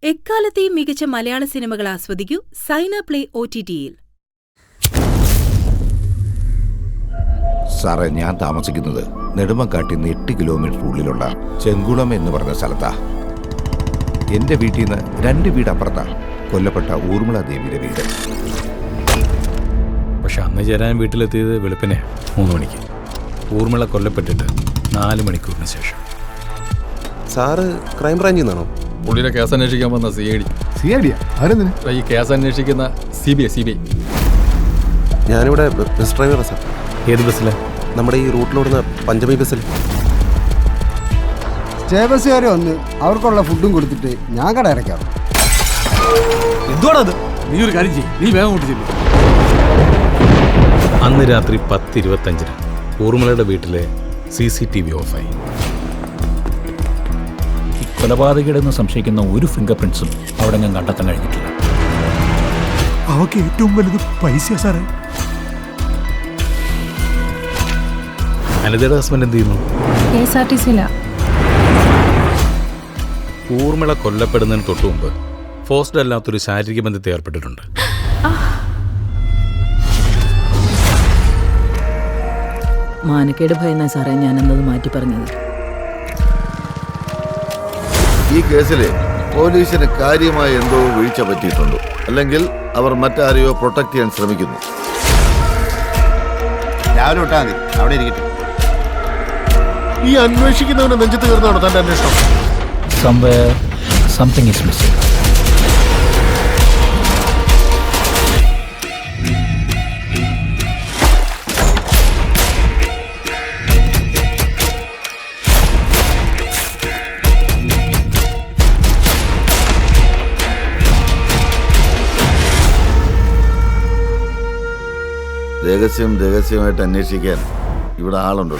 എക്കാലത്തെയും മികച്ച മലയാള സിനിമകൾ ആസ്വദിക്കൂ സൈന പ്ലേ OTT-യിൽ. സാറേ, ഞാൻ താമസിക്കുന്നത് നെടുമങ്ങാട്ടിൽ നിന്ന് 8 കിലോമീറ്റർ ഉള്ളിലുള്ള ചെങ്കുളം എന്ന് പറഞ്ഞ സ്ഥലത്താ. എൻ്റെ വീട്ടിൽ നിന്ന് 2 വീട് അപ്പുറത്താണ് കൊല്ലപ്പെട്ട ഊർമിള ദേവിയുടെ വീട്. പക്ഷെ അന്ന് ചേരാൻ വീട്ടിലെത്തിയത് വെളുപ്പിനെ 3 മണിക്ക്. ഊർമിള കൊല്ലപ്പെട്ടിട്ട് 4 മണിക്കൂറിന് ശേഷം. സാറ് ക്രൈംബ്രാഞ്ചിൽ നിന്നാണോ? പുള്ളിയുടെ കേസ് അന്വേഷിക്കാൻ വന്ന CID. ഈ കേസ് അന്വേഷിക്കുന്ന CBI. ഞാനിവിടെ ബസ് ഡ്രൈവറാണ് സാർ. ഏത് ബസ്സിലെ? നമ്മുടെ ഈ റൂട്ടിലോടുന്ന പഞ്ചമി ബസ്സിൽ. ബസ്സുകാർ വന്ന് അവർക്കുള്ള ഫുഡും കൊടുത്തിട്ട് ഞാൻ കട ഇറക്കാം. എന്തുവാണത്? നീ ഒരു കാര്യം ചെയ്യും, നീ വേഗം കൊണ്ട് ചെല്ലും. അന്ന് രാത്രി 10:25 ഊർമിളയുടെ വീട്ടിലെ CCTV ഓഫായി. കൊലപാതകയുടെ സംശയിക്കുന്ന ഒരു ഫിംഗർ പ്രിന്റ്സും അവിടെ ഞാൻ കണ്ടെത്താൻ കഴിഞ്ഞിട്ടില്ല. അവക്ക് ഏറ്റവും വലുത് പൈസ സാറേ. അനിതയുടെ ഹസ്ബൻഡ് എന്ത് ചെയ്യുന്നു? KSRTC-ലാ. ഊർമിള കൊല്ലപ്പെടുന്നതിന് തൊട്ടു മുമ്പ് ഫോഴ്സ്ഡ് അല്ലാത്തൊരു ശാരീരിക ബന്ധത്തിൽ ഏർപ്പെട്ടിട്ടുണ്ട്. മാനക്കേട് ഭയന്നാ സാറേ ഞാനെന്നത് മാറ്റി പറഞ്ഞത്. ഈ കേസിൽ പോലീസിന് കാര്യമായ എന്തോ വീഴ്ച പറ്റിയിട്ടുണ്ട്, അല്ലെങ്കിൽ അവർ മറ്റാരെയോ പ്രൊട്ടക്ട് ചെയ്യാൻ ശ്രമിക്കുന്നു. രാവിലെ വിട്ടാൽ മതി, അവിടെ ഇരിക്കട്ടെ. ഈ അന്വേഷിക്കുന്നവനെ നെഞ്ചത്ത് കയറുന്നതാണോ തന്റെ അന്വേഷണം? Somewhere something is missing. രഹസ്യമായിട്ട് അന്വേഷിക്കാൻ ഇവിടെ ആളുണ്ടോ?